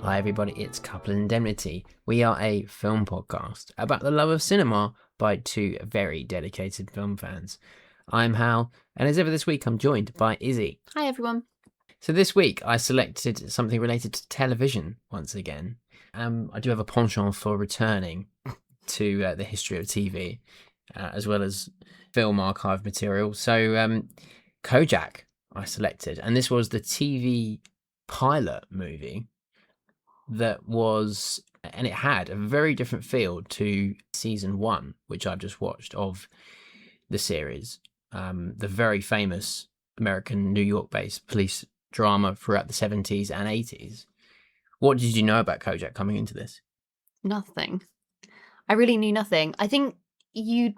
Hi everybody, it's Couple Indemnity. We are a film podcast about the love of cinema by two very dedicated film fans. I'm Hal, and as ever this week I'm joined by Izzy. Hi everyone. So this week I selected something related to television once again. I do have a penchant for returning to the history of TV, as well as film archive material. So Kojak I selected, and this was the TV pilot movie that was, and it had a very different feel to season 1, which I've just watched of the series. The very famous American New York-based police drama throughout the 70s and 80s. What did you know about Kojak coming into this? Nothing. I really knew nothing. I think you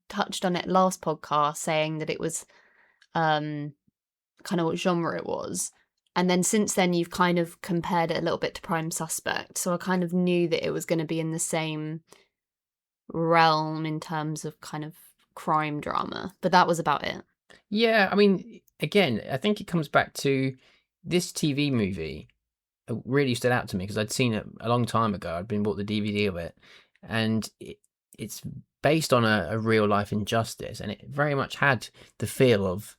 touched on it last podcast saying that it was kind of what genre it was. And then since then you've kind of compared it a little bit to Prime Suspect. So I kind of knew that it was going to be in the same realm in terms of kind of crime drama. But that was about it. Yeah, I mean, again, I think it comes back to this TV movie. It really stood out to me because I'd seen it a long time ago. I'd been bought the DVD of it. And it's based on a real life injustice. And it very much had the feel of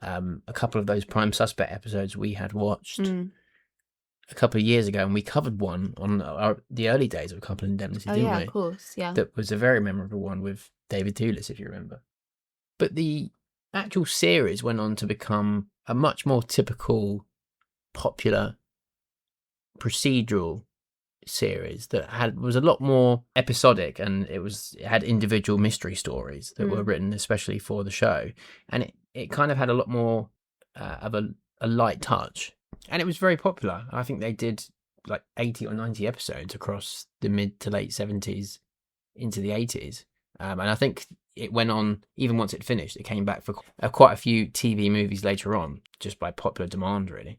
a couple of those Prime Suspect episodes we had watched a couple of years ago, and we covered one on the early days of Couple Indemnity, didn't we? Oh yeah, of course, yeah. That was a very memorable one with David Thewlis, if you remember. But the actual series went on to become a much more typical, popular procedural series that was a lot more episodic, and it had individual mystery stories that were written especially for the show, and it kind of had a lot more of a light touch, and it was very popular. I think they did like 80 or 90 episodes across the mid to late 70s into the 80s, and I think it went on, even once it finished, it came back for quite a few TV movies later on, just by popular demand, really.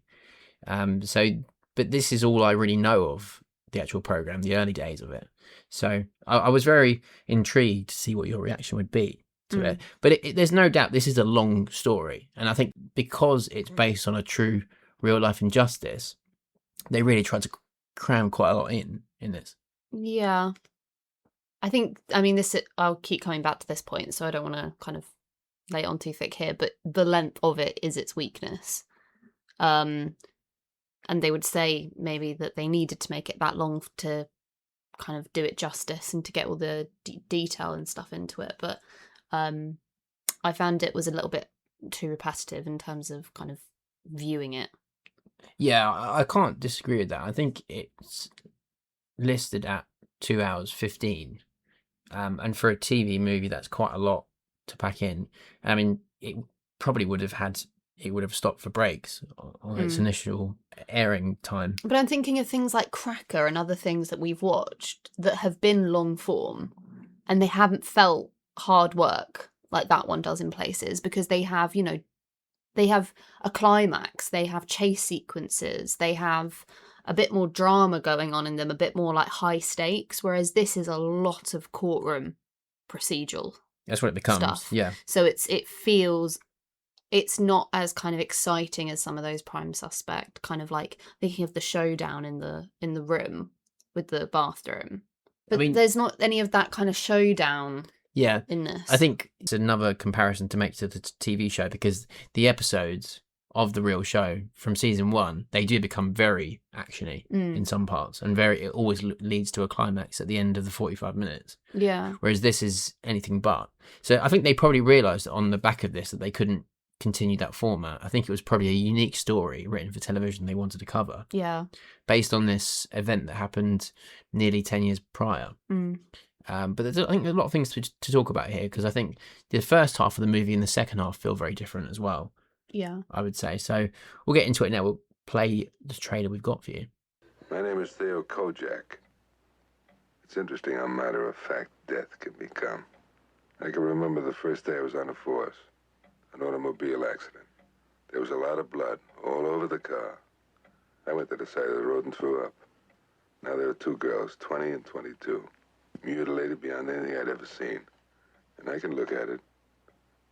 But this is all I really know of the actual program, the early days of it. So I was very intrigued to see what your reaction would be to it. But there's no doubt this is a long story. And I think because it's based on a true real life injustice, they really tried to cram quite a lot in this. Yeah. I'll keep coming back to this point, so I don't want to kind of lay it on too thick here, but the length of it is its weakness. And they would say maybe that they needed to make it that long to kind of do it justice and to get all the detail and stuff into it. But I found it was a little bit too repetitive in terms of kind of viewing it. Yeah, I can't disagree with that. I think it's listed at 2 hours 15. And for a TV movie, that's quite a lot to pack in. I mean, it probably would have stopped for breaks on its initial airing time. But I'm thinking of things like Cracker and other things that we've watched that have been long form, and they haven't felt hard work like that one does in places, because they have, they have a climax, they have chase sequences, they have a bit more drama going on in them, a bit more like high stakes, whereas this is a lot of courtroom procedural. That's what it becomes. Stuff. Yeah. So it's not as kind of exciting as some of those Prime Suspect, kind of like thinking of the showdown in the room with the bathroom. But there's not any of that kind of showdown in this. I think it's another comparison to make to the TV show, because the episodes of the real show from season 1, they do become very actiony in some parts, and it always leads to a climax at the end of the 45 minutes. Yeah. Whereas this is anything but. So I think they probably realised on the back of this that they couldn't continue that format. I think it was probably a unique story written for television they wanted to cover. Yeah. Based on this event that happened nearly 10 years prior. But I think there's a lot of things to talk about here, because I think the first half of the movie and the second half feel very different as well. Yeah. I would say. So we'll get into it now. We'll play the trailer we've got for you. My name is Theo Kojak. It's interesting how matter-of-fact death can become. I can remember the first day I was on the force. An automobile accident. There was a lot of blood all over the car. I went to the side of the road and threw up. Now there are 2 girls, 20 and 22, mutilated beyond anything I'd ever seen. And I can look at it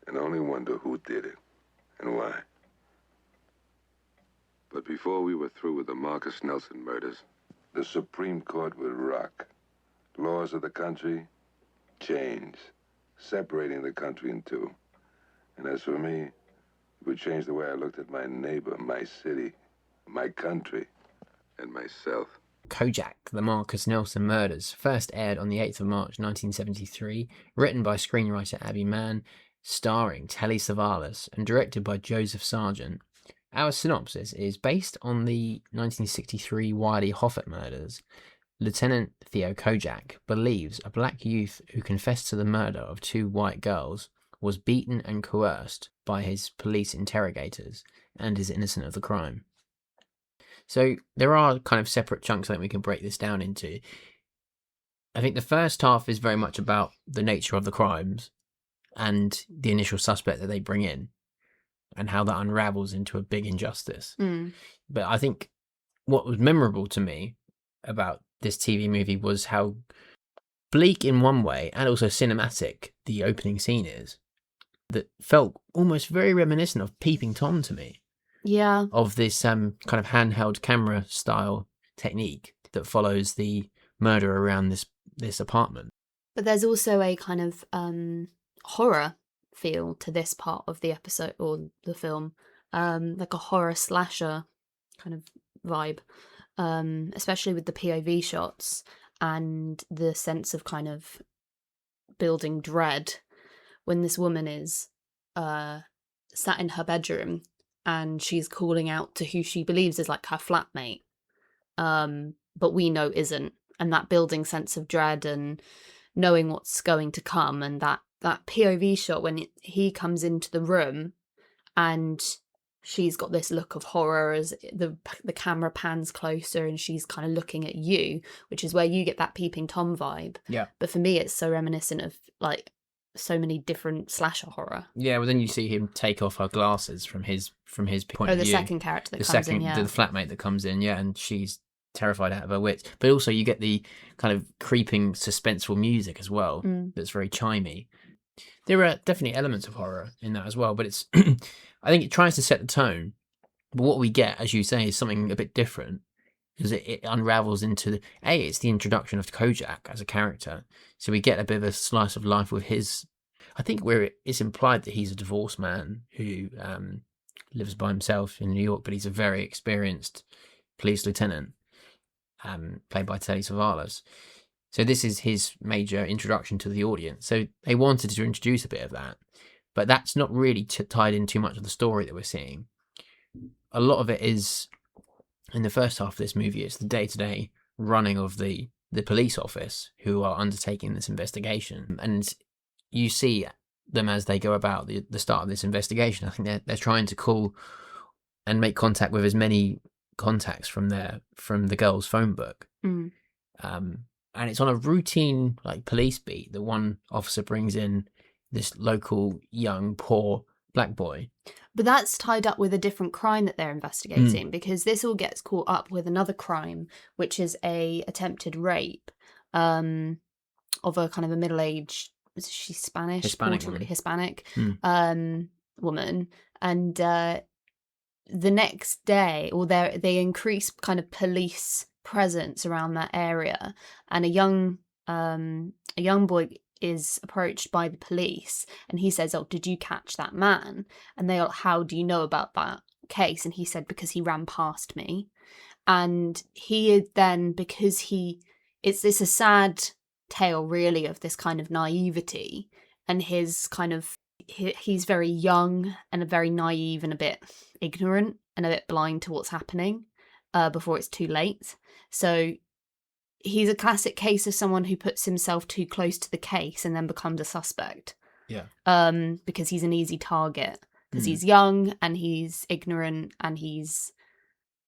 and only wonder who did it and why. But But before we were through with the Marcus Nelson murders, the Supreme Court would rock. Laws of the country change, separating the country in two. And as for me, it would change the way I looked at my neighbor, my city, my country, and myself. Kojak, The Marcus Nelson Murders, first aired on the 8th of March 1973, written by screenwriter Abby Mann, starring Telly Savalas, and directed by Joseph Sargent. Our synopsis is based on the 1963 Wiley Hoffert murders. Lieutenant Theo Kojak believes a black youth who confessed to the murder of 2 white girls was beaten and coerced by his police interrogators and is innocent of the crime. So there are kind of separate chunks that we can break this down into. I think the first half is very much about the nature of the crimes and the initial suspect that they bring in and how that unravels into a big injustice. But I think what was memorable to me about this TV movie was how bleak in one way and also cinematic the opening scene is. That felt almost very reminiscent of Peeping Tom to me. Yeah. Of this kind of handheld camera style technique that follows the murder around this apartment. But there's also a kind of horror feel to this part of the episode or the film, like a horror slasher kind of vibe, especially with the POV shots and the sense of kind of building dread when this woman is sat in her bedroom and she's calling out to who she believes is like her flatmate, but we know isn't, and that building sense of dread and knowing what's going to come, and that POV shot when he comes into the room and she's got this look of horror as the camera pans closer and she's kind of looking at you, which is where you get that Peeping Tom vibe. Yeah. But for me, it's so reminiscent of like so many different slasher horror. Yeah, well, then you see him take off her glasses from his point of view. Oh, the second character that comes in, yeah. The flatmate that comes in, yeah, and she's terrified out of her wits. But also you get the kind of creeping, suspenseful music as well that's very chimey. There are definitely elements of horror in that as well, but it's I think it tries to set the tone. But what we get, as you say, is something a bit different, because it unravels into it's the introduction of Kojak as a character. So we get a bit of a slice of life with his. I think where it's implied that he's a divorced man who lives by himself in New York, but he's a very experienced police lieutenant, played by Telly Savalas. So this is his major introduction to the audience. So they wanted to introduce a bit of that, but that's not really tied in too much of the story that we're seeing. A lot of it is, in the first half of this movie, it's the day-to-day running of the police office who are undertaking this investigation. And you see them as they go about the start of this investigation. I think they're trying to call and make contact with as many contacts from the girl's phone book. And it's on a routine like police beat that one officer brings in this local young poor black boy. But that's tied up with a different crime that they're investigating, because this all gets caught up with another crime, which is a attempted rape of a kind of a middle-aged, is she Spanish? Hispanic woman. And the next day, or they increase kind of police presence around that area, and a young boy is approached by the police, and he says, "Oh, did you catch that man?" And they are, "How do you know about that case?" And he said, "Because he ran past me." And he then, because it's a sad tale really of this kind of naivety, and his kind of, he's very young and very naive and a bit ignorant and a bit blind to what's happening before it's too late. So he's a classic case of someone who puts himself too close to the case and then becomes a suspect. Yeah. Because he's an easy target, because he's young and he's ignorant and he's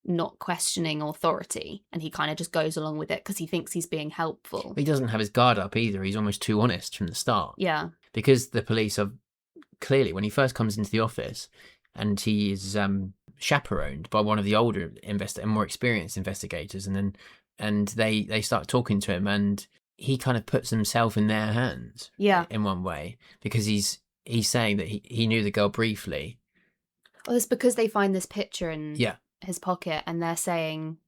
not questioning authority, and he kind of just goes along with it because he thinks he's being helpful. He doesn't have his guard up either. He's almost too honest from the start. Yeah. Because the police are clearly, when he first comes into the office, and he is chaperoned by one of the older and more experienced investigators, and they start talking to him, and he kind of puts himself in their hands. Yeah. In one way, because he's saying that he knew the girl briefly. Well, it's because they find this picture in his pocket, and they're saying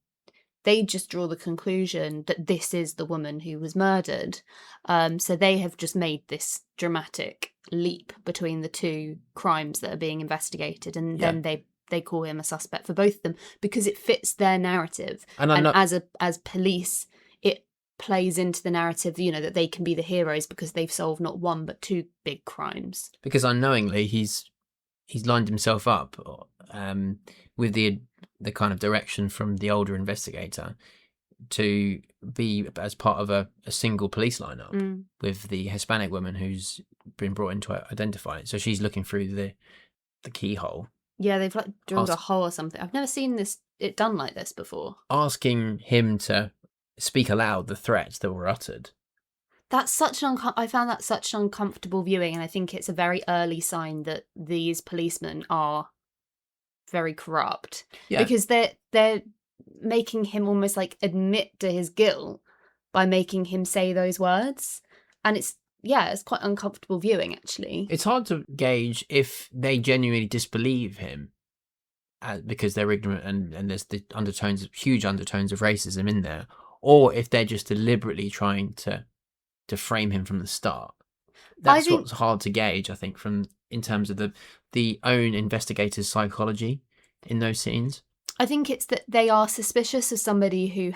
they just draw the conclusion that this is the woman who was murdered. So they have just made this dramatic leap between the two crimes that are being investigated, and then they call him a suspect for both of them because it fits their narrative. And as police, it plays into the narrative, that they can be the heroes because they've solved not one but two big crimes. Because unknowingly, he's lined himself up with the kind of direction from the older investigator to be as part of a single police lineup with the Hispanic woman who's been brought in to identify it. So she's looking through the keyhole. Yeah, they've like drilled a hole or something. I've never seen it done like this before. Asking him to speak aloud the threats that were uttered. That's I found that such an uncomfortable viewing, and I think it's a very early sign that these policemen are very corrupt. Yeah. Because they're making him almost like admit to his guilt by making him say those words. And it's quite uncomfortable viewing, actually. It's hard to gauge if they genuinely disbelieve him because they're ignorant and there's the huge undertones of racism in there, or if they're just deliberately trying to frame him from the start. That's what's hard to gauge, I think, in terms of the own investigator's psychology in those scenes. I think it's that they are suspicious of somebody who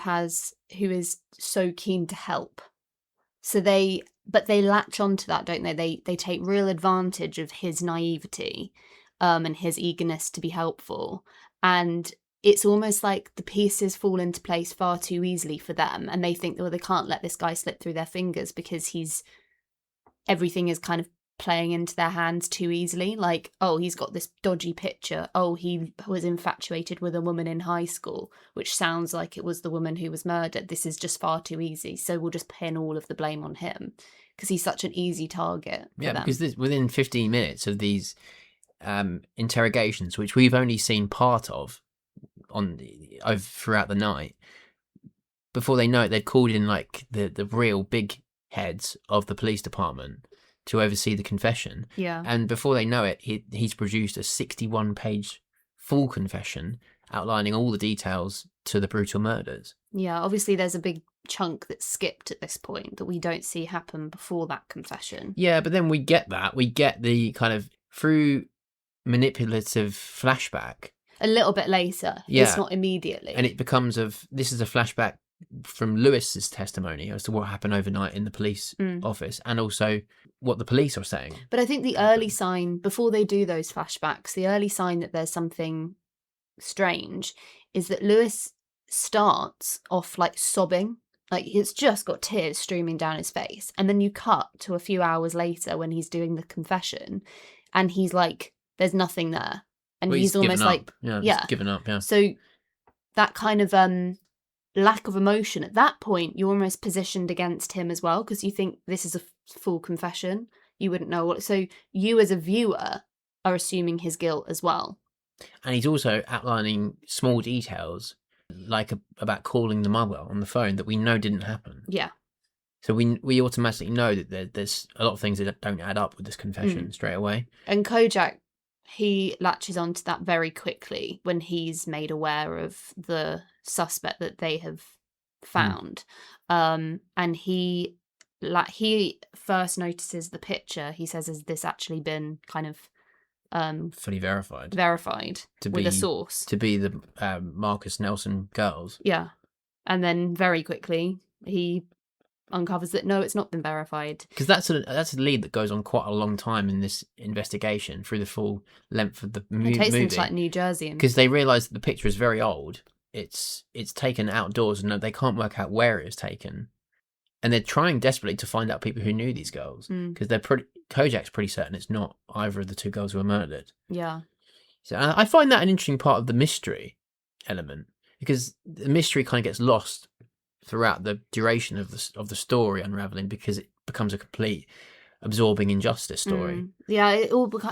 is so keen to help. But they latch onto that, don't they? They take real advantage of his naivety and his eagerness to be helpful. And it's almost like the pieces fall into place far too easily for them. And they think, they can't let this guy slip through their fingers because everything is kind of playing into their hands too easily. Like, oh, he's got this dodgy picture. Oh, he was infatuated with a woman in high school, which sounds like it was the woman who was murdered. This is just far too easy. So we'll just pin all of the blame on him because he's such an easy target. Yeah, because within 15 minutes of these interrogations, which we've only seen part of throughout the night, before they know it, they've called in like the real big heads of the police department to oversee the confession. Yeah. And before they know it, he's produced a 61-page full confession outlining all the details to the brutal murders. Yeah, obviously there's a big chunk that's skipped at this point that we don't see happen before that confession. Yeah, but then we get the kind of through manipulative flashback. A little bit later. Yeah. It's not immediately. And it becomes this is a flashback from Lewis's testimony as to what happened overnight in the police office, and also what the police are saying. But I think the early sign, before they do those flashbacks, the early sign that there's something strange is that Lewis starts off like sobbing, like he's just got tears streaming down his face, and then you cut to a few hours later when he's doing the confession and he's like, there's nothing there, and he's almost like given up. Yeah, so that kind of lack of emotion at that point, you're almost positioned against him as well, because you think this is a full confession. You wouldn't know what. So you as a viewer are assuming his guilt as well. And he's also outlining small details, like about calling the mother on the phone that we know didn't happen. Yeah. So we automatically know that there's a lot of things that don't add up with this confession straight away. And Kojak, he latches onto that very quickly when he's made aware of the suspect that they have found. And he first notices the picture. He says, has this actually been kind of fully verified with a source to be the Marcus Nelson girls? Yeah. And then very quickly he uncovers that no, it's not been verified, because that's a lead that goes on quite a long time in this investigation through the full length of the movie. It takes them to like New Jersey, because they realise that the picture is very old. It's taken outdoors and they can't work out where it was taken, and they're trying desperately to find out people who knew these girls, because Kojak's pretty certain it's not either of the two girls who were murdered. Yeah. So I find that an interesting part of the mystery element, because the mystery kind of gets lost throughout the duration of the story unraveling, because it becomes a complete absorbing injustice story. Yeah,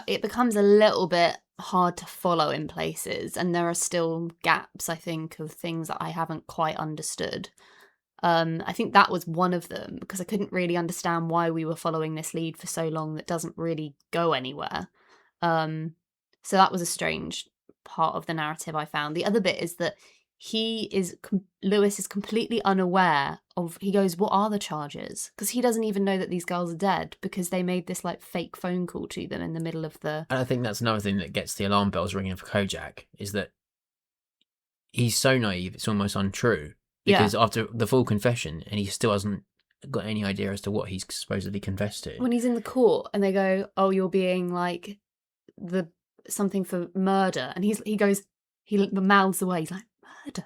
it becomes a little bit hard to follow in places, and there are still gaps, I think, of things that I haven't quite understood. I think that was one of them, because I couldn't really understand why we were following this lead for so long that doesn't really go anywhere. So that was a strange part of the narrative I found. The other bit is that Lewis is completely unaware of, he goes, what are the charges? Because he doesn't even know that these girls are dead because they made this like fake phone call to them in the middle of the... And I think that's another thing that gets the alarm bells ringing for Kojak, is that he's so naive, it's almost untrue. Because after the full confession, and he still hasn't got any idea as to what he's supposedly confessed to. When he's in the court and they go, oh, you're being like something for murder. And he mouths away, he's like, murder?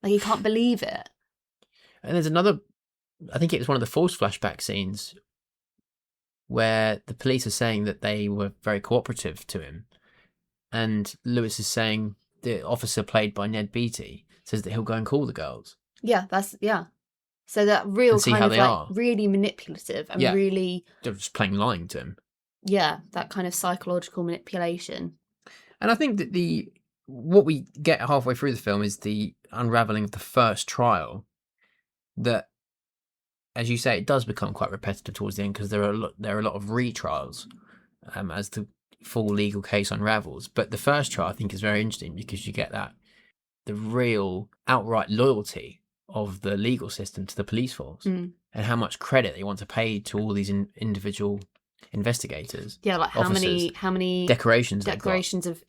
Like, he can't believe it. And there's another, I think it was one of the false flashback scenes where the police are saying that they were very cooperative to him. And Lewis is saying, the officer played by Ned Beatty says that he'll go and call the girls. Yeah, so that real kind of like really manipulative and really... They're just plain lying to him. Yeah, that kind of psychological manipulation. And I think that what we get halfway through the film is the unravelling of the first trial that, as you say, it does become quite repetitive towards the end because there are a lot of retrials as the full legal case unravels. But the first trial, I think, is very interesting because you get the real outright loyalty of the legal system to the police force and how much credit they want to pay to all these individual investigators. Yeah, like officers, how many decorations of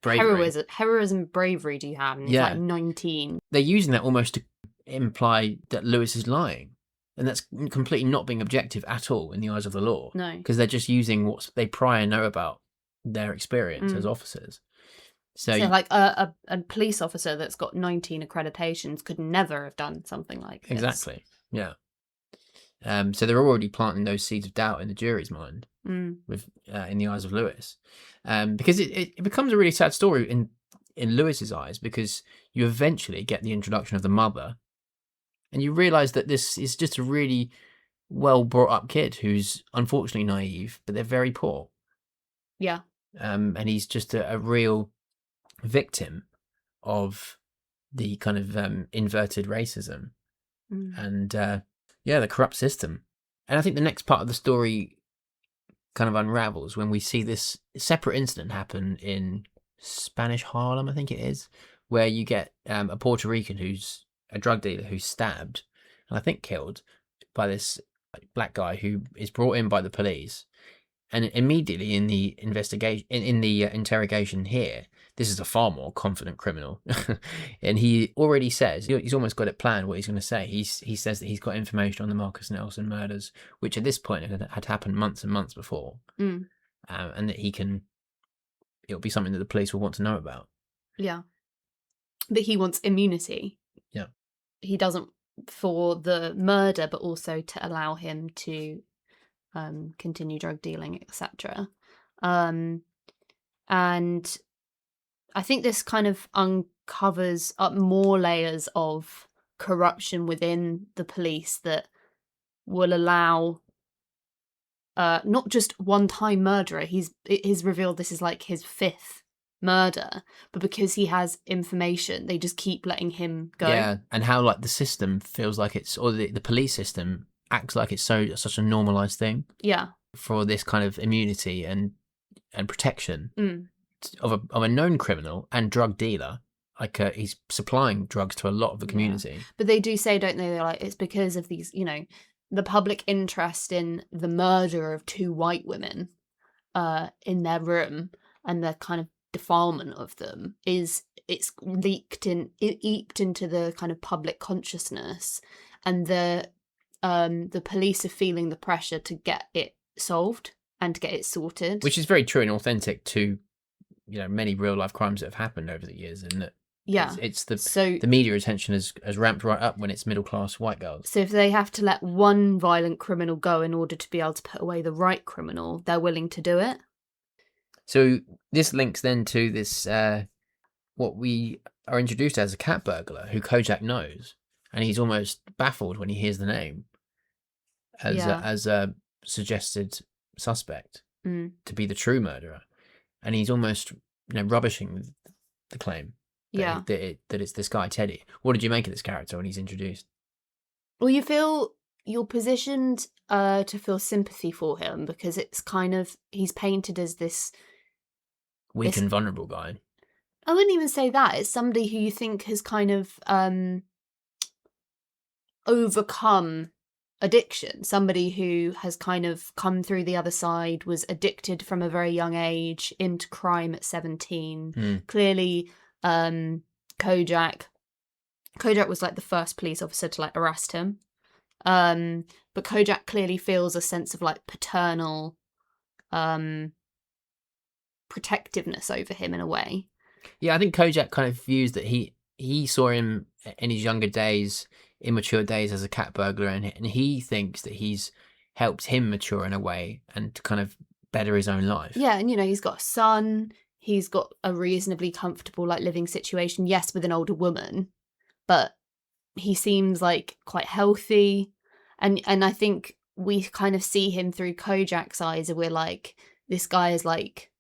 heroism, bravery do you have? And it's like 19. They're using that almost to imply that Lewis is lying. And that's completely not being objective at all in the eyes of the law. No. Because they're just using what they prior know about their experience as officers. So like a police officer that's got 19 accreditations could never have done something like this. Exactly, yeah. So they're already planting those seeds of doubt in the jury's mind, with in the eyes of Lewis, because it becomes a really sad story in Lewis's eyes, because you eventually get the introduction of the mother, and you realise that this is just a really well brought up kid who's unfortunately naive, but they're very poor. Yeah. And he's just a real victim of the kind of inverted racism and the corrupt system. And I think the next part of the story kind of unravels when we see this separate incident happen in Spanish Harlem, I think it is, where you get a Puerto Rican who's a drug dealer who's stabbed and I think killed by this black guy who is brought in by the police. And immediately in the investigation, in the interrogation here, this is a far more confident criminal. And he already says, he's almost got it planned what he's going to say. He says that he's got information on the Marcus Nelson murders, which at this point had happened months and months before. And that it'll be something that the police will want to know about. Yeah. But he wants immunity. Yeah. He doesn't for the murder, but also to allow him to continue drug dealing, etc. And I think this kind of uncovers up more layers of corruption within the police that will allow not just one-time murderer. It is revealed this is like his 5th murder, but because he has information, they just keep letting him go. Yeah, and how like the system feels like it's, or the police system acts like it's such a normalized thing. Yeah. For this kind of immunity and protection of a known criminal and drug dealer. Like he's supplying drugs to a lot of the community. Yeah. But they do say, don't they? They're like, it's because of these, the public interest in the murder of 2 white women in their room and the kind of defilement of them it's eked into the kind of public consciousness, and the police are feeling the pressure to get it solved and to get it sorted, which is very true and authentic to many real life crimes that have happened over the years, and that it's the media attention has ramped right up when it's middle class white girls. So if they have to let one violent criminal go in order to be able to put away the right criminal, they're willing to do it. So this links then to this what we are introduced as a cat burglar who Kojak knows, and he's almost baffled when he hears the name as a suggested suspect to be the true murderer, and he's almost rubbishing the claim that it's this guy Teddy. What did you make of this character when he's introduced? Well, you feel you're positioned to feel sympathy for him because it's kind of, he's painted as this weak and vulnerable guy. I wouldn't even say that. It's somebody who you think has kind of overcome addiction. Somebody who has kind of come through the other side, was addicted from a very young age, into crime at 17. Clearly, Kojak was like the first police officer to like arrest him. But Kojak clearly feels a sense of like paternal protectiveness over him in a way. Yeah, I think Kojak kind of views that he saw him in his younger days, immature days, as a cat burglar, and he thinks that he's helped him mature in a way and to kind of better his own life. Yeah, and he's got a son, he's got a reasonably comfortable like living situation, yes, with an older woman, but he seems like quite healthy, and I think we kind of see him through Kojak's eyes, and we're like, this guy is like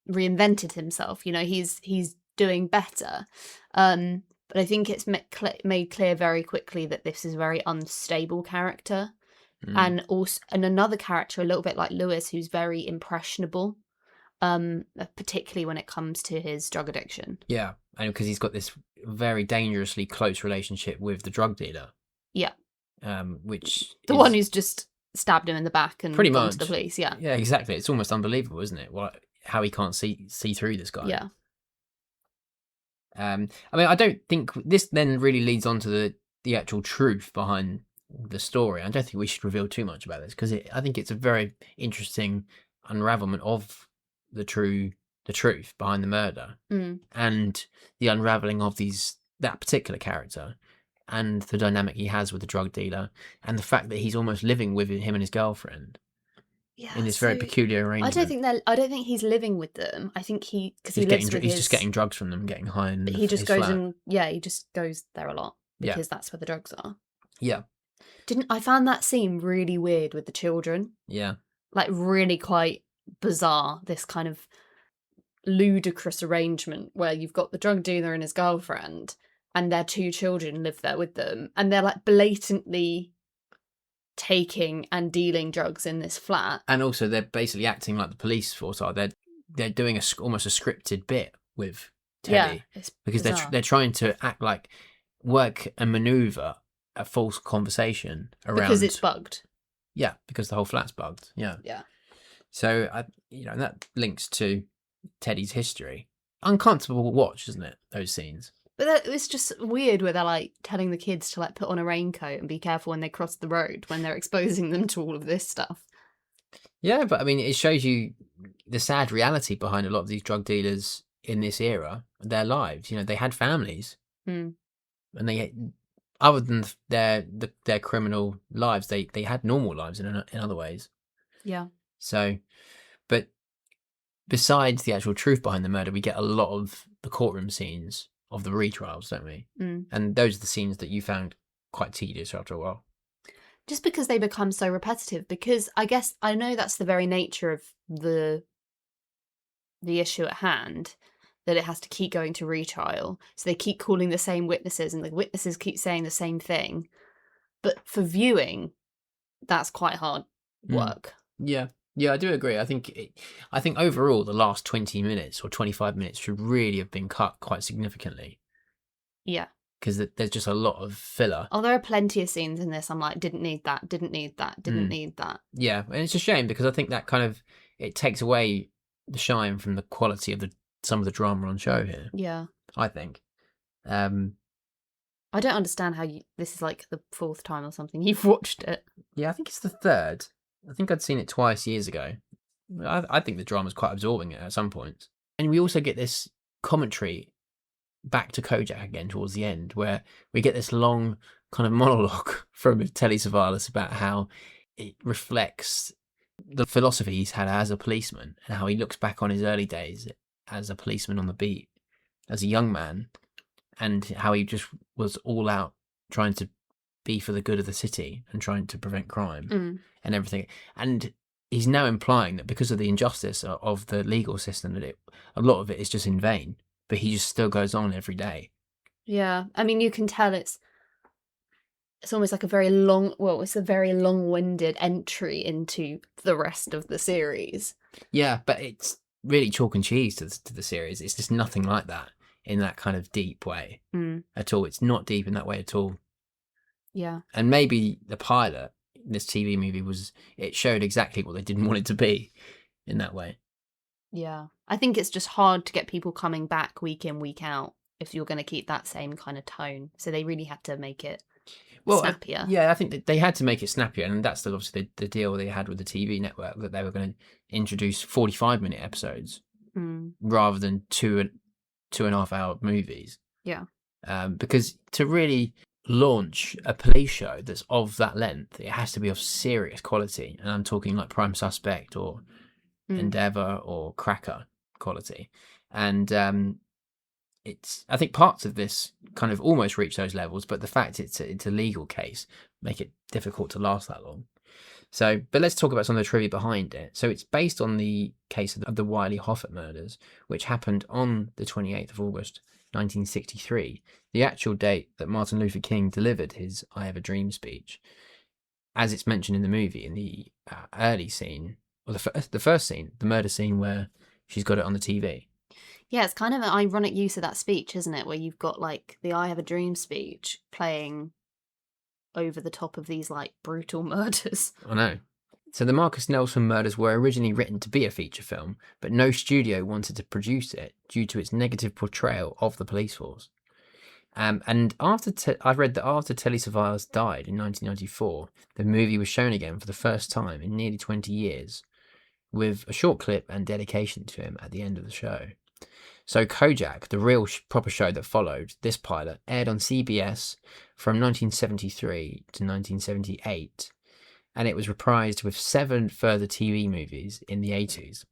reinvented himself, he's doing better. But I think it's made clear very quickly that this is a very unstable character. And another character, a little bit like Lewis, who's very impressionable, particularly when it comes to his drug addiction. Yeah, and because he's got this very dangerously close relationship with the drug dealer. Yeah. Which the one who's just stabbed him in the back and pretty gone much to the police. Yeah. Yeah, exactly. It's almost unbelievable, isn't it? How he can't see through this guy. Yeah. I mean, I don't think this then really leads on to the actual truth behind the story. I don't think we should reveal too much about this, because I think it's a very interesting unravelment of the truth behind the murder, and the unraveling of that particular character, and the dynamic he has with the drug dealer, and the fact that he's almost living with him and his girlfriend. Yeah, in this very peculiar arrangement. I don't think he's living with them. I think he's just getting drugs from them, getting high, and he just goes he just goes there a lot because that's where the drugs are. Yeah. I found that scene really weird with the children. Yeah. Like really quite bizarre. This kind of ludicrous arrangement where you've got the drug dealer and his girlfriend, and their 2 children live there with them, and they're like blatantly taking and dealing drugs in this flat, and also they're basically acting like the police force are. They're doing almost a scripted bit with Telly, because bizarre. they're trying to act like work and maneuver a false conversation around, because it's bugged. Yeah, because the whole flat's bugged. Yeah. So that links to Teddy's history. Uncomfortable watch, isn't it? Those scenes. But it's just weird where they're like telling the kids to like put on a raincoat and be careful when they cross the road, when they're exposing them to all of this stuff. Yeah, but I mean, it shows you the sad reality behind a lot of these drug dealers in this era, their lives. They had families, and they, other than their criminal lives, they had normal lives in other ways. Yeah. So, but besides the actual truth behind the murder, we get a lot of the courtroom scenes of the retrials, don't we? And those are the scenes that you found quite tedious after a while. Just because they become so repetitive, because I know that's the very nature of the issue at hand, that it has to keep going to retrial. So they keep calling the same witnesses, and the witnesses keep saying the same thing. But for viewing, that's quite hard work. Yeah. Yeah, I do agree. I think overall the last 20 minutes or 25 minutes should really have been cut quite significantly. Yeah. Because there's just a lot of filler. Oh, there are plenty of scenes in this I'm like, didn't need that, didn't need that, didn't need that. Yeah, and it's a shame, because I think that kind of, it takes away the shine from the quality of some of the drama on show here. Yeah. I think. I don't understand how this is like the 4th time or something you've watched it. Yeah, I think it's the 3rd. I think I'd seen it twice years ago. I think the drama's quite absorbing at some points. And we also get this commentary back to Kojak again towards the end, where we get this long kind of monologue from Telly Savalas about how it reflects the philosophy he's had as a policeman, and how he looks back on his early days as a policeman on the beat, as a young man, and how he just was all out trying to be for the good of the city and trying to prevent crime and everything. And he's now implying that because of the injustice of the legal system, that a lot of it is just in vain, but he just still goes on every day. Yeah, I mean, you can tell it's almost like it's a very long-winded entry into the rest of the series. Yeah, but really chalk and cheese to the series. It's just nothing like that in that kind of deep way at all. It's not deep in that way at all. Yeah. And maybe the pilot, this TV movie, it showed exactly what they didn't want it to be in that way. Yeah. I think it's just hard to get people coming back week in, week out if you're going to keep that same kind of tone. So they really had to make it snappier. I think that they had to make it snappier, and that's obviously the deal they had with the TV network, that they were going to introduce 45-minute episodes rather than 2.5 hour movies. Yeah. Because to really launch a police show that's of that length, it has to be of serious quality, and I'm talking like Prime Suspect or Endeavour or Cracker quality. And I think parts of this kind of almost reach those levels, but the fact it's a legal case make it difficult to last that long. So, but let's talk about some of the trivia behind it. So it's based on the case of the Wiley Hoffert murders, which happened on the 28th of August, 1963, the actual date that Martin Luther King delivered his I Have a Dream speech. As it's mentioned in the movie, in the early scene, or the first scene, the murder scene where she's got it on the TV. Yeah, it's kind of an ironic use of that speech, isn't it? Where you've got like the I Have a Dream speech playing over the top of these like brutal murders. I know. So the Marcus Nelson murders were originally written to be a feature film, but no studio wanted to produce it due to its negative portrayal of the police force. And I've read that after Telly Savalas died in 1994, the movie was shown again for the first time in nearly 20 years, with a short clip and dedication to him at the end of the show. So Kojak, the real proper show that followed this pilot, aired on CBS from 1973 to 1978, and it was reprised with 7 further TV movies in the 80s.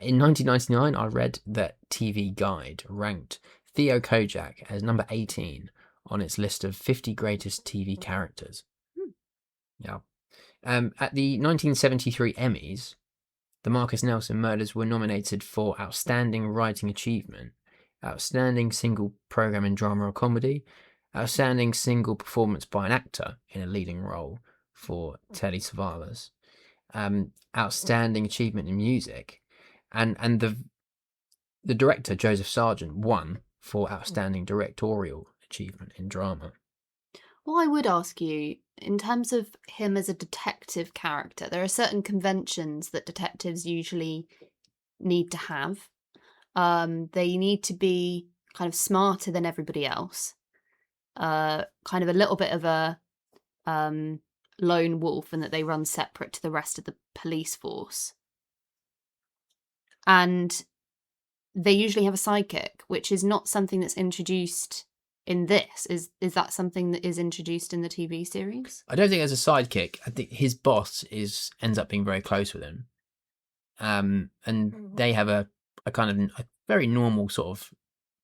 In 1999, I read that TV Guide ranked Theo Kojak as number 18 on its list of 50 greatest TV characters. Yeah. At the 1973 Emmys, the Marcus Nelson murders were nominated for Outstanding Writing Achievement, Outstanding Single Program in Drama or Comedy, Outstanding Single Performance by an Actor in a Leading Role for Telly Savalas, Outstanding Achievement in Music, and the director, Joseph Sargent, won for Outstanding Directorial Achievement in Drama. Well, I would ask you, in terms of him as a detective character, there are certain conventions that detectives usually need to have. They need to be kind of smarter than everybody else, kind of a little bit of a lone wolf, and that they run separate to the rest of the police force. And they usually have a sidekick, which is not something that's introduced in this. Is that something that is introduced in the TV series? I don't think as a sidekick. I think his boss ends up being very close with him, and they have a kind of a very normal sort of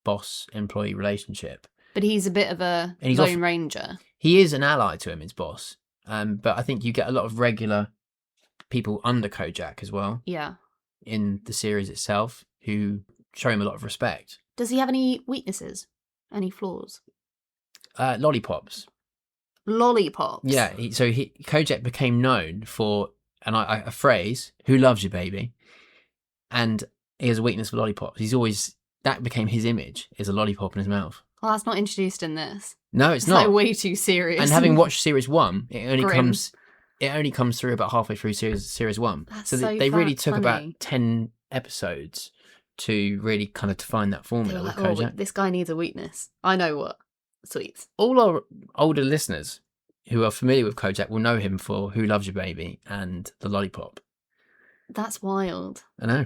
boss-employee relationship. But he's a bit of a lone ranger. He is an ally to him, his boss. But I think you get a lot of regular people under Kojak as well. Yeah. In the series itself, who show him a lot of respect. Does he have any weaknesses? Any flaws? Lollipops. Lollipops? Yeah, Kojak became known for a phrase, "Who loves you, baby?" And he has a weakness for lollipops. That became his image, is a lollipop in his mouth. Well, that's not introduced in this. No, it's not. Like way too serious. And having watched series 1, it only comes through about halfway through series 1. That's so they really took about 10 episodes to really kind of define that formula with Kojak. This guy needs a weakness. I know what. Sweets. All our older listeners who are familiar with Kojak will know him for Who Loves You, Baby and the lollipop. That's wild. I know.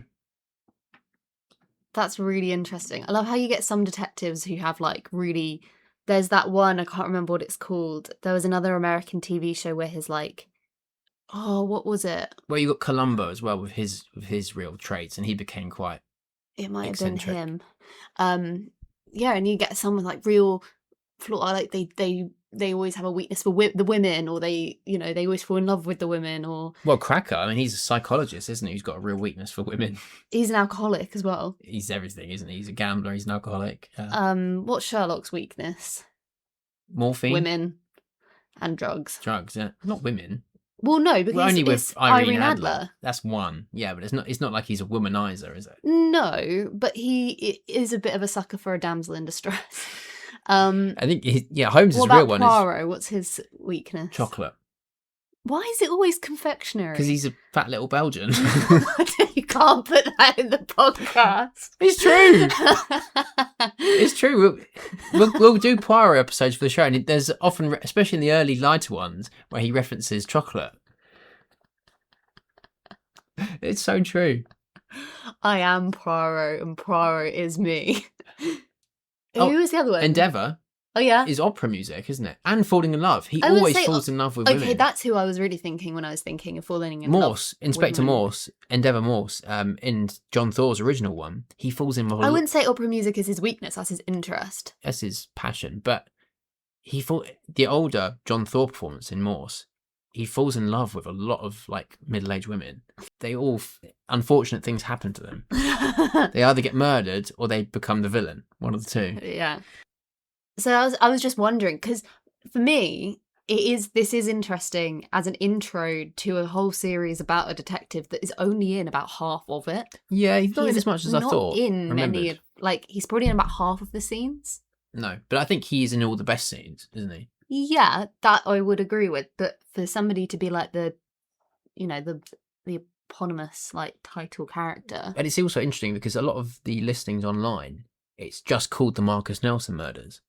That's really interesting. I love how you get some detectives who have like really... There's that one, I can't remember what it's called. There was another American TV show where his like... Oh, what was it? Well, you got Columbo as well with his real traits, and he became quite It might eccentric. have been him. Yeah, and you get someone like real flaw. Like they always have a weakness for the women, or they always fall in love with the women. Or Cracker. I mean, he's a psychologist, isn't he? Who's got a real weakness for women. He's an alcoholic as well. He's everything, isn't he? He's a gambler. He's an alcoholic. What's Sherlock's weakness? Morphine, Women, and drugs. Drugs. Yeah, not women. Well, no, because Well, only it's with Irene Adler. Adler. That's one. Yeah, but it's not like he's a womanizer, is it? No, but he is a bit of a sucker for a damsel in distress. I think Holmes' What real about one Poirot? What's his weakness? is chocolate. Why is it always confectionery? Because he's a fat little Belgian. You can't put that in the podcast. It's true. It's true. We'll do Poirot episodes for the show, and there's often, especially in the early lighter ones, where he references chocolate. It's so true. I am Poirot, and Poirot is me. Oh, Who is the other one? Endeavour Oh, yeah. is opera music, isn't it? And Falling in Love. He I would always say- falls in love with Okay, women. that's who I was really thinking when I was thinking of falling in love. Morse, Inspector women. Morse, Endeavour Morse, in John Thor's original one, he falls in love. I wouldn't say opera music is his weakness, that's his interest. That's his passion, but the older John Thor performance in Morse, he falls in love with a lot of like middle-aged women. They all unfortunate things happen to them. They either get murdered or they become the villain. One of the two. Yeah. So I was just wondering, because for me, this is interesting as an intro to a whole series about a detective that is only in about half of it. Yeah, he's not in as much as I thought. In remembered. many, he's probably in about half of the scenes. No, but I think he's in all the best scenes, isn't he? Yeah, that I would agree with. But for somebody to be like the eponymous like title character, And it's also interesting because a lot of the listings online, it's just called the Marcus Nelson murders.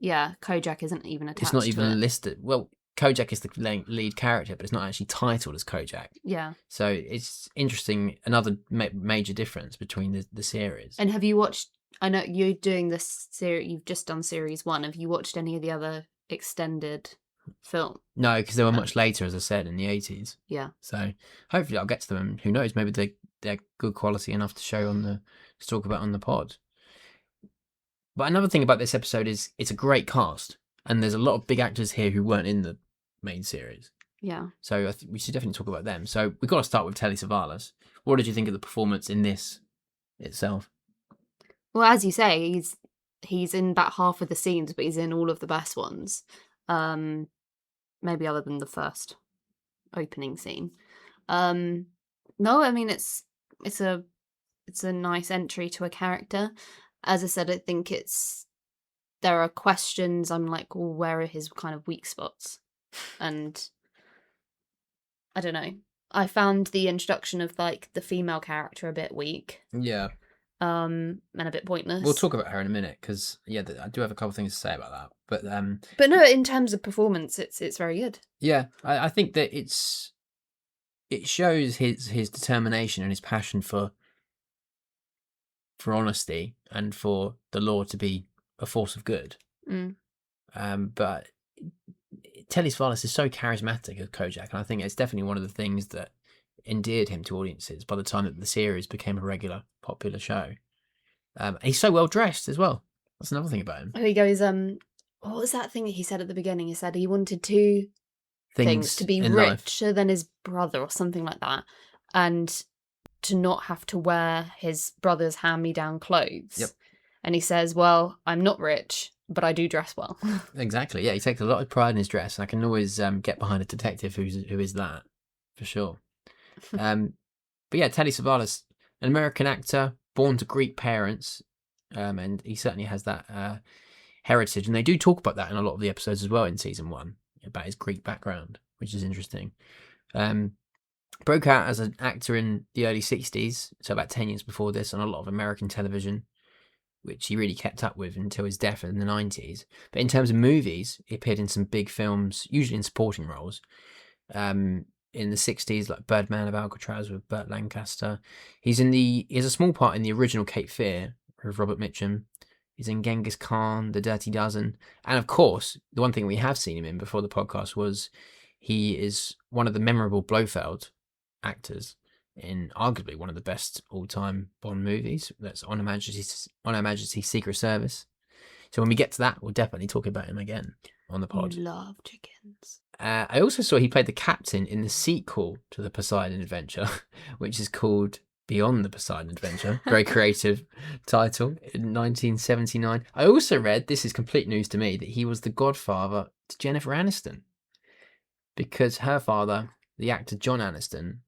yeah, Kojak isn't even attached. It's not to even it. listed. Well, Kojak is the lead character, but it's not actually titled as Kojak. Yeah. So it's interesting. Another major difference between the series. And have you watched? I know you're doing this series. You've just done series 1. Have you watched any of the other extended film? No, because they were much later, as I said, in the 80s. Yeah. So hopefully I'll get to them. And who knows? Maybe they're good quality enough to show to talk about on the pod. But another thing about this episode is it's a great cast, and there's a lot of big actors here who weren't in the main series. Yeah. So I think we should definitely talk about them. So we've got to start with Telly Savalas. What did you think of the performance in this itself? Well, as you say, he's in about half of the scenes, but he's in all of the best ones. Maybe other than the first opening scene. No, I mean it's a nice entry to a character. As I said, I think there are questions. I'm like, well, where are his kind of weak spots? And I don't know. I found the introduction of like the female character a bit weak. Yeah. And a bit pointless. We'll talk about her in a minute because I do have a couple of things to say about that. But no, in terms of performance, it's very good. Yeah, I think that it shows his determination and his passion for honesty and for the law to be a force of good. Mm. But Telly Savalas is so charismatic as Kojak, and I think it's definitely one of the things that endeared him to audiences by the time that the series became a regular popular show. He's so well dressed as well. That's another thing about him. Oh, he goes, what was that thing that he said at the beginning? He said he wanted two things to be in life. richer than his brother or something like that, and to not have to wear his brother's hand-me-down clothes. Yep. And he says, well, I'm not rich, but I do dress well. Exactly. Yeah, he takes a lot of pride in his dress, and I can always get behind a detective who is that, for sure. But yeah, Telly Savalas, an American actor, born to Greek parents, and he certainly has that heritage. And they do talk about that in a lot of the episodes as well in season 1, about his Greek background, which is interesting. Broke out as an actor in the early 60s, so about 10 years before this, on a lot of American television, which he really kept up with until his death in the 90s. But in terms of movies, he appeared in some big films, usually in supporting roles. In the 60s, like Birdman of Alcatraz with Burt Lancaster. He has a small part in the original Cape Fear with Robert Mitchum. He's in Genghis Khan, The Dirty Dozen. And of course, the one thing we have seen him in before the podcast was he is one of the memorable Blofeld actors in arguably one of the best all-time Bond movies. That's On Her Majesty's Secret Service. So when we get to that, we'll definitely talk about him again on the pod. You love chickens. I also saw he played the captain in the sequel to the Poseidon Adventure, which is called Beyond the Poseidon Adventure. Very creative title, in 1979. I also read, this is complete news to me, that he was the godfather to Jennifer Aniston. Because her father, the actor John Aniston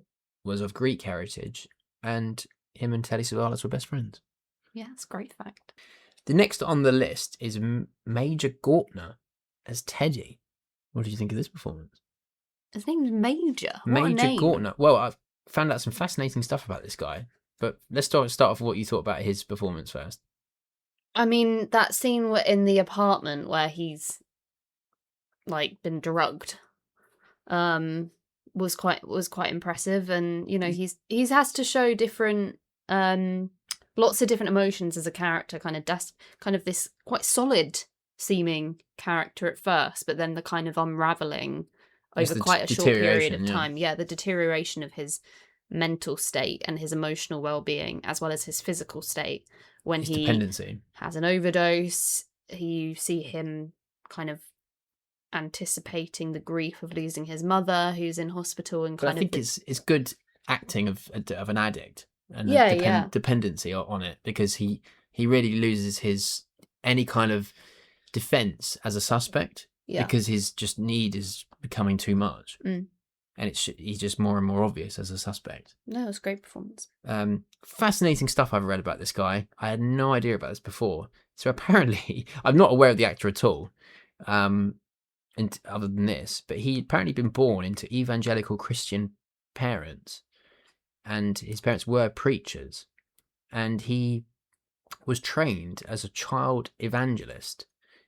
was of Greek heritage, and him and Telly Savalas were best friends. Yeah, that's a great fact. The next on the list is Major Gortner as Teddy. What did you think of this performance? His name's Major. What a Major name. Gortner. Well, I've found out some fascinating stuff about this guy, but let's start off with what you thought about his performance first. I mean, that scene in the apartment where he's like been drugged, was quite impressive, and you know he's has to show different lots of different emotions as a character, kind of this quite solid seeming character at first, but then the kind of unraveling over quite a short period of time. Yeah, the deterioration of his mental state and his emotional well-being, as well as his physical state. When his he dependency. Has an overdose, you see him kind of anticipating the grief of losing his mother, who's in hospital, and I think it's good acting of an addict and dependency on it, because he really loses his any kind of defense as a suspect, because his just need is becoming too much, and he's just more and more obvious as a suspect. No, it's a great performance. Fascinating stuff I've read about this guy. I had no idea about this before. So apparently, I'm not aware of the actor at all, and other than this, but he'd apparently been born into evangelical Christian parents, and his parents were preachers, and he was trained as a child evangelist,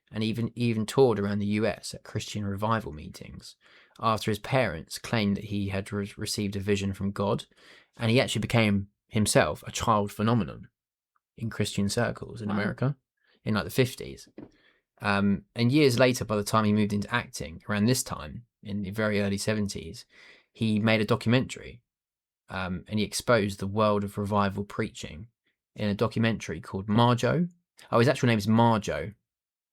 and even toured around the US at Christian revival meetings after his parents claimed that he had received a vision from God, and he actually became himself a child phenomenon in Christian circles in America in like the 50s. And years later, by the time he moved into acting, around this time, in the very early 70s, he made a documentary, and he exposed the world of revival preaching in a documentary called Marjo. Oh, his actual name is Marjo,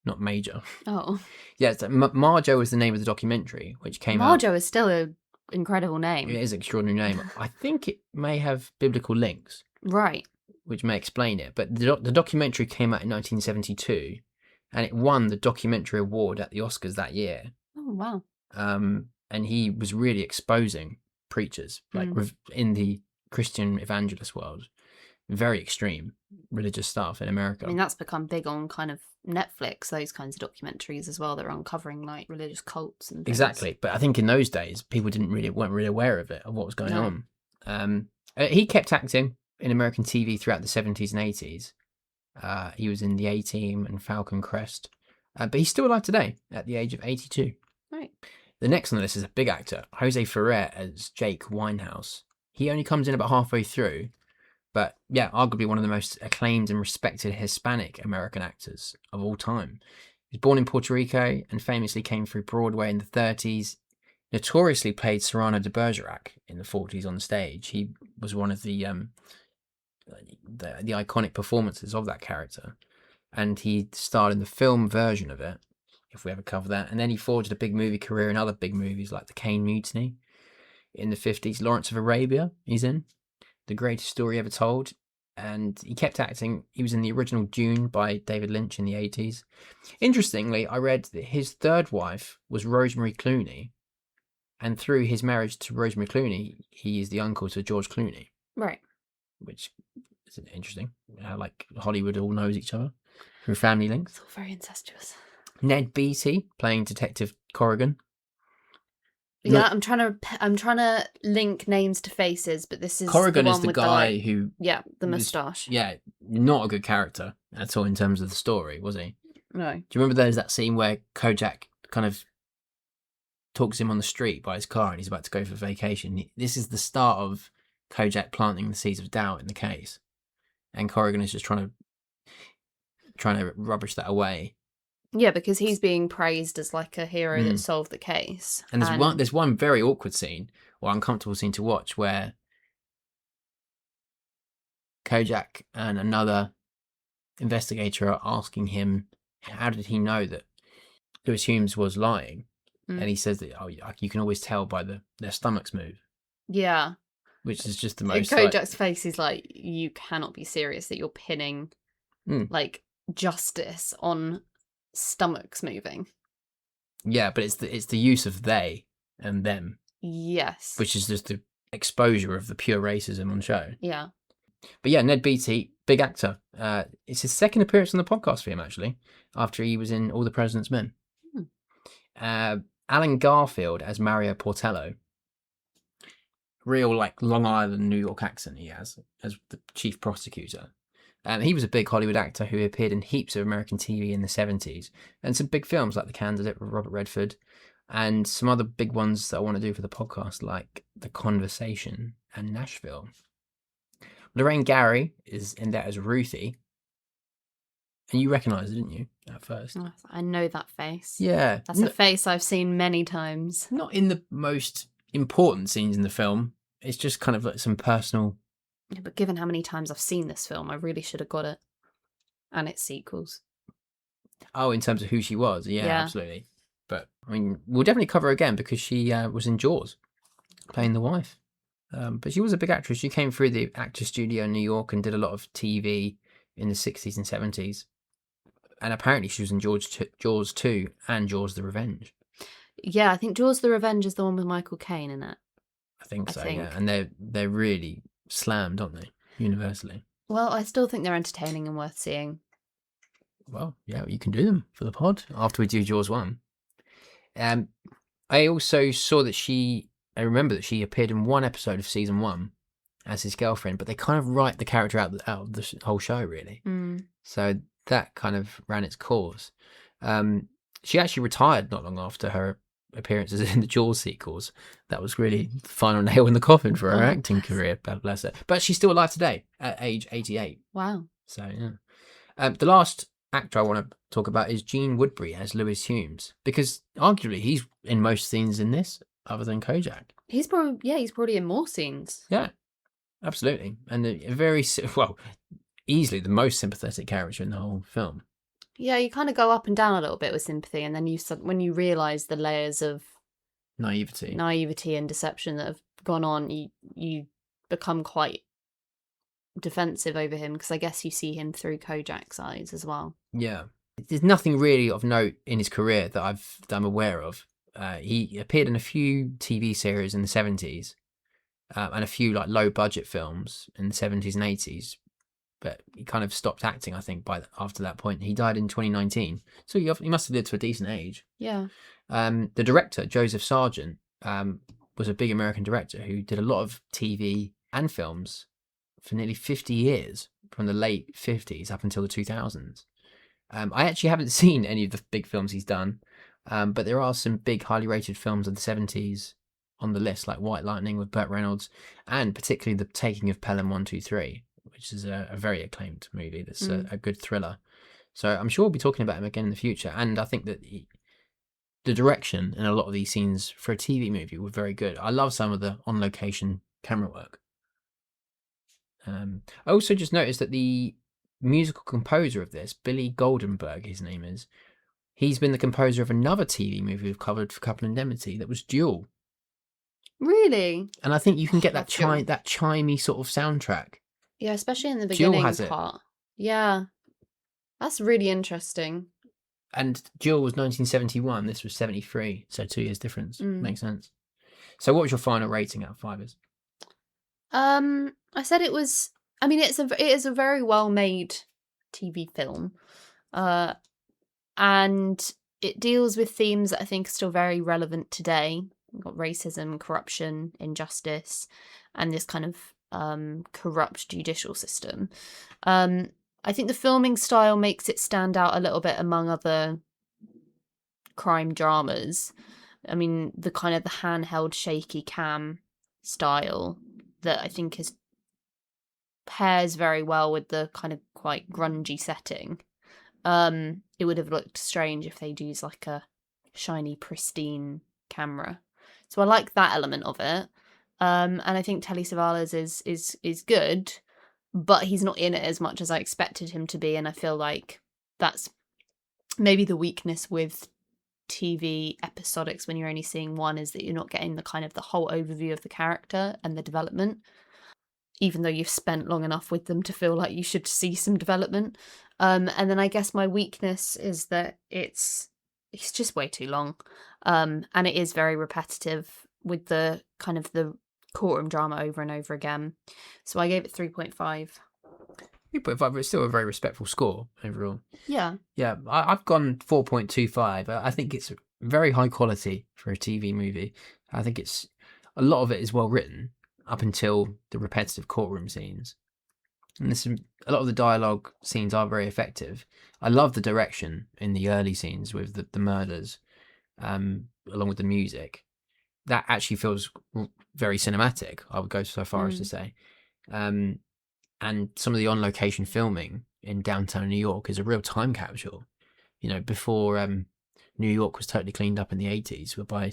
not Major. Oh. Yeah, so Marjo was the name of the documentary, which came out. Marjo is still an incredible name. It is an extraordinary name. I think it may have biblical links. Right. Which may explain it. But the documentary came out in 1972, and it won the documentary award at the Oscars that year. Oh, wow. And he was really exposing preachers, like in the Christian evangelist world. Very extreme religious stuff in America. I mean, that's become big on kind of Netflix, those kinds of documentaries as well. They're uncovering like religious cults and things. Exactly. But I think in those days, people weren't really aware of it, of what was going on. He kept acting in American TV throughout the 70s and 80s. He was in The A-Team and Falcon Crest. But he's still alive today at the age of 82. Right. The next on the list is a big actor, Jose Ferrer as Jake Winehouse. He only comes in about halfway through, but yeah, arguably one of the most acclaimed and respected Hispanic American actors of all time. He was born in Puerto Rico and famously came through Broadway in the 30s. Notoriously played Cyrano de Bergerac in the 40s on stage. He was one of the iconic performances of that character, and he starred in the film version of it, if we ever cover that. And then he forged a big movie career in other big movies like The Caine Mutiny in the 50s, Lawrence of Arabia he's in, The Greatest Story Ever Told, and he kept acting. He was in the original Dune by David Lynch in the 80s. Interestingly, I read that his third wife was Rosemary Clooney, and through his marriage to Rosemary Clooney, he is the uncle to George Clooney. Right. Which is interesting. How like Hollywood all knows each other through family links. It's all very incestuous. Ned Beatty playing Detective Corrigan. Yeah, I'm trying to link names to faces, but this is Corrigan the one is the with guy who the moustache. Yeah, not a good character at all in terms of the story, was he? No. Do you remember there's that scene where Kojak kind of talks him on the street by his car and he's about to go for vacation? This is the start of Kojak planting the seeds of doubt in the case, and Corrigan is just trying to rubbish that away. Yeah, because he's being praised as like a hero that solved the case. And there's one very awkward scene or uncomfortable scene to watch where Kojak and another investigator are asking him how did he know that Lewis Humes was lying, and he says that you can always tell by their stomachs move. Yeah. Which is just the most... Kojak's face is like, you cannot be serious that you're pinning like justice on stomachs moving. Yeah, but it's the use of they and them Yes. which is just the exposure of the pure racism on the show. Yeah. But yeah, Ned Beatty, big actor. It's his second appearance on the podcast for him, actually, after he was in All the President's Men. Alan Garfield as Mario Portello. Real, like, Long Island, New York accent he has as the chief prosecutor. He was a big Hollywood actor who appeared in heaps of American TV in the 70s and some big films like The Candidate with Robert Redford and some other big ones that I want to do for the podcast like The Conversation and Nashville. Lorraine Gary is in there as Ruthie. And you recognised it, didn't you, at first? I know that face. Yeah. That's a face I've seen many times. Not in the most important scenes in the film. It's just kind of like some personal... Yeah, but given how many times I've seen this film, I really should have got it. And its sequels. Oh, in terms of who she was. Yeah, Yeah. Absolutely. But, I mean, we'll definitely cover her again because she was in Jaws, playing the wife. But she was a big actress. She came through the actor studio in New York and did a lot of TV in the 60s and 70s. And apparently she was in Jaws 2 and Jaws the Revenge. Yeah, I think Jaws the Revenge is the one with Michael Caine in it. I think so, think. yeah. And they're really slammed, aren't they, universally? Well, I still think they're entertaining and worth seeing. Well, yeah, you can do them for the pod after we do Jaws 1. I also saw that I remember that she appeared in one episode of season 1 as his girlfriend, but they kind of write the character out of the whole show, really. So that kind of ran its course. She actually retired not long after her appearances in the Jaws sequels. That was really the final nail in the coffin for her acting career, bless her. But she's still alive today at age 88. Wow. So, yeah. The last actor I want to talk about is Gene Woodbury as Lewis Humes, because arguably he's in most scenes in this other than Kojak. He's probably in more scenes. Yeah, absolutely. And a very, well, easily the most sympathetic character in the whole film. Yeah, you kind of go up and down a little bit with sympathy, and then when you realise the layers of naivety and deception that have gone on, you become quite defensive over him, because I guess you see him through Kojak's eyes as well. Yeah. There's nothing really of note in his career that I'm aware of. He appeared in a few TV series in the 70s and a few like low budget films in the 70s and 80s. But he kind of stopped acting, I think, after that point. He died in 2019. So he must have lived to a decent age. Yeah. The director, Joseph Sargent, was a big American director who did a lot of TV and films for nearly 50 years, from the late 50s up until the 2000s. I actually haven't seen any of the big films he's done, but there are some big, highly rated films of the 70s on the list, like White Lightning with Burt Reynolds, and particularly The Taking of Pelham 123, which is a very acclaimed movie that's a good thriller. So I'm sure we'll be talking about him again in the future. And I think that the direction in a lot of these scenes for a TV movie were very good. I love some of the on-location camera work. I also just noticed that the musical composer of this, Billy Goldenberg, his name is, he's been the composer of another TV movie we've covered for Couple Indemnity that was Duel. Really? And I think you can get that chimey sort of soundtrack. Yeah, especially in the beginning has it. part. Yeah. That's really interesting. And Duel was 1971, this was 73, so 2 years difference. Makes sense. So what was your final rating out of 5 is? I said it was, I mean, it is a very well made TV film. And it deals with themes that I think are still very relevant today. We've got racism, corruption, injustice, and this kind of corrupt judicial system. I think the filming style makes it stand out a little bit among other crime dramas. I mean, the kind of the handheld shaky cam style that I think pairs very well with the kind of quite grungy setting. It would have looked strange if they'd used like a shiny, pristine camera. So I like that element of it. And I think Telly Savalas is good, but he's not in it as much as I expected him to be, and I feel like that's maybe the weakness with TV episodics when you're only seeing one, is that you're not getting the kind of the whole overview of the character and the development, even though you've spent long enough with them to feel like you should see some development. And then I guess my weakness is that it's just way too long, and it is very repetitive. with the kind of the courtroom drama over and over again. So I gave it 3.5. 3.5, but it's still a very respectful score overall. Yeah. Yeah, I've gone 4.25. I think it's very high quality for a TV movie. I think it's a lot of it is well written up until the repetitive courtroom scenes. And a lot of the dialogue scenes are very effective. I love the direction in the early scenes with the murders, along with the music. That actually feels very cinematic, I would go so far as to say. And some of the on-location filming in downtown New York is a real time capsule. You know, before New York was totally cleaned up in the 80s by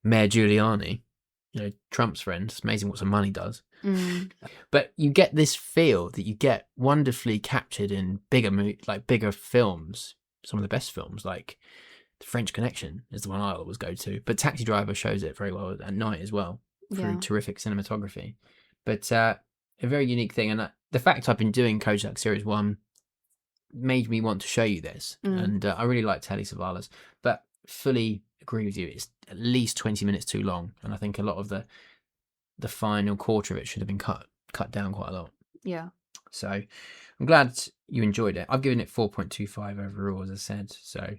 Mayor Giuliani, you know, Trump's friend. It's amazing what some money does. But you get this feel that you get wonderfully captured in bigger films, some of the best films, like The French Connection is the one I always go to. But Taxi Driver shows it very well at night as well, through terrific cinematography. But a very unique thing. And the fact I've been doing Kojak Series 1 made me want to show you this. And I really like Telly Savalas, but fully agree with you. It's at least 20 minutes too long. And I think a lot of the final quarter of it should have been cut down quite a lot. Yeah. So I'm glad you enjoyed it. I've given it 4.25 overall, as I said. So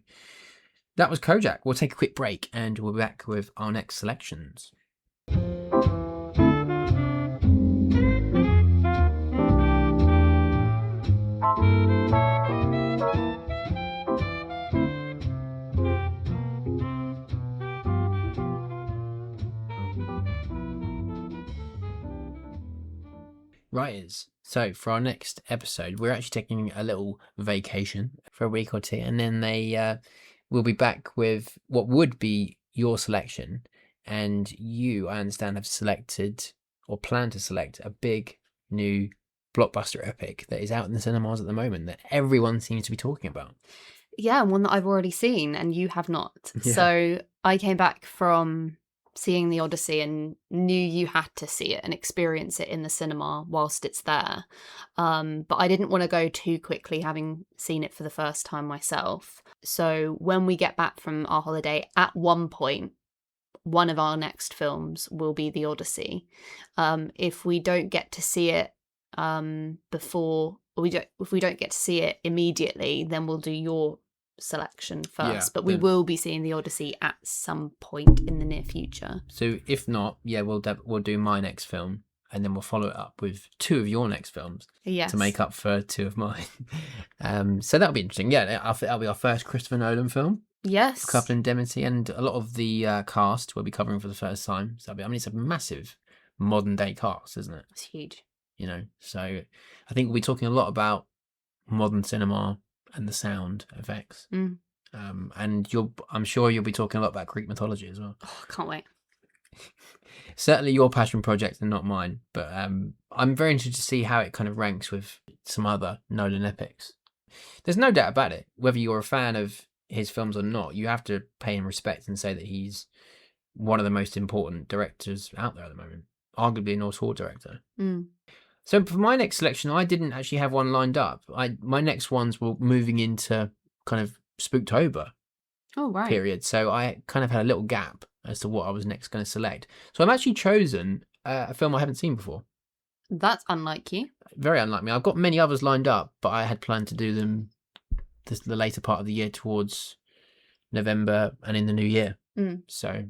that was Kojak. We'll take a quick break and we'll be back with our next selections. Writers. So for our next episode, we're actually taking a little vacation for a week or two, and then we'll be back with what would be your selection. And you, I understand, have selected or plan to select a big new blockbuster epic that is out in the cinemas at the moment that everyone seems to be talking about. Yeah, one that I've already seen and you have not. Yeah. So I came back from seeing The Odyssey and knew you had to see it and experience it in the cinema whilst it's there. But I didn't want to go too quickly, having seen it for the first time myself. So when we get back from our holiday, at one point, one of our next films will be The Odyssey. If we don't get to see it if we don't get to see it immediately, then we'll do your selection first. But we will be seeing The Odyssey at some point in the near future. So if not, we'll do my next film, and then we'll follow it up with two of your next films to make up for two of mine. So that'll be interesting. Yeah, that'll be our first Christopher Nolan film. Yes. Couple Indemnity, and a lot of the cast we'll be covering for the first time. So it's a massive modern day cast, isn't it? It's huge. You know, so I think we'll be talking a lot about modern cinema and the sound effects. And I'm sure you'll be talking a lot about Greek mythology as well. Oh, I can't wait. Certainly your passion project and not mine, but I'm very interested to see how it kind of ranks with some other Nolan epics. There's no doubt about it. Whether you're a fan of his films or not, you have to pay him respect and say that he's one of the most important directors out there at the moment, arguably an auteur director. So for my next selection, I didn't actually have one lined up. My next ones were moving into kind of Spooktober period. So I kind of had a little gap as to what I was next going to select. So I've actually chosen a film I haven't seen before. That's unlike you. Very unlike me. I've got many others lined up, but I had planned to do them the later part of the year, towards November and in the new year. So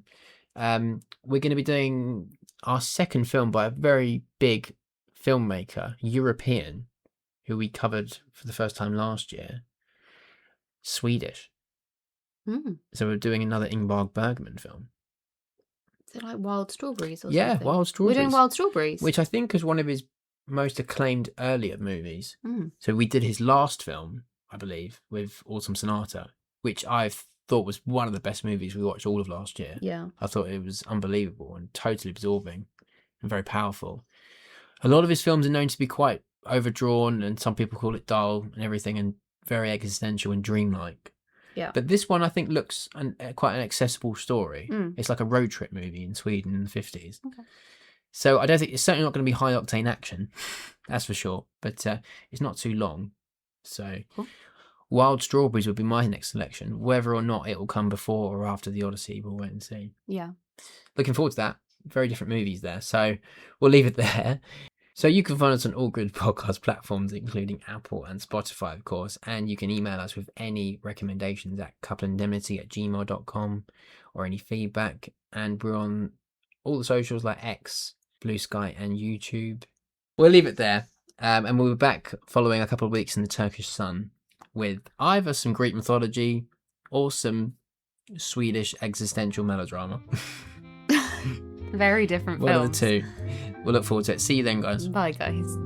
we're going to be doing our second film by a very big filmmaker, European, who we covered for the first time last year, Swedish. So we're doing another Ingmar Bergman film. Is it like Wild Strawberries or something? Yeah, Wild Strawberries. We're doing Wild Strawberries. Which I think is one of his most acclaimed earlier movies. So we did his last film, I believe, with Autumn Sonata, which I thought was one of the best movies we watched all of last year. Yeah. I thought it was unbelievable and totally absorbing and very powerful. A lot of his films are known to be quite overdrawn, and some people call it dull and everything, and very existential and dreamlike. Yeah. But this one, I think, looks quite an accessible story. It's like a road trip movie in Sweden in the 50s. Okay. So I don't think it's certainly not going to be high octane action, that's for sure. But it's not too long. So cool. Wild Strawberries would be my next selection. Whether or not it will come before or after The Odyssey, we'll wait and see. Yeah. looking forward to that. Very different movies there. So we'll leave it there. So you can find us on all good podcast platforms, including Apple and Spotify, of course. And you can email us with any recommendations at coupleindemnity@gmail.com or any feedback. And we're on all the socials like X, Blue Sky, and YouTube. We'll leave it there. And we'll be back following a couple of weeks in the Turkish sun with either some Greek mythology or some Swedish existential melodrama. Very different One films. of the two. We'll look forward to it. See you then, guys. Bye, guys.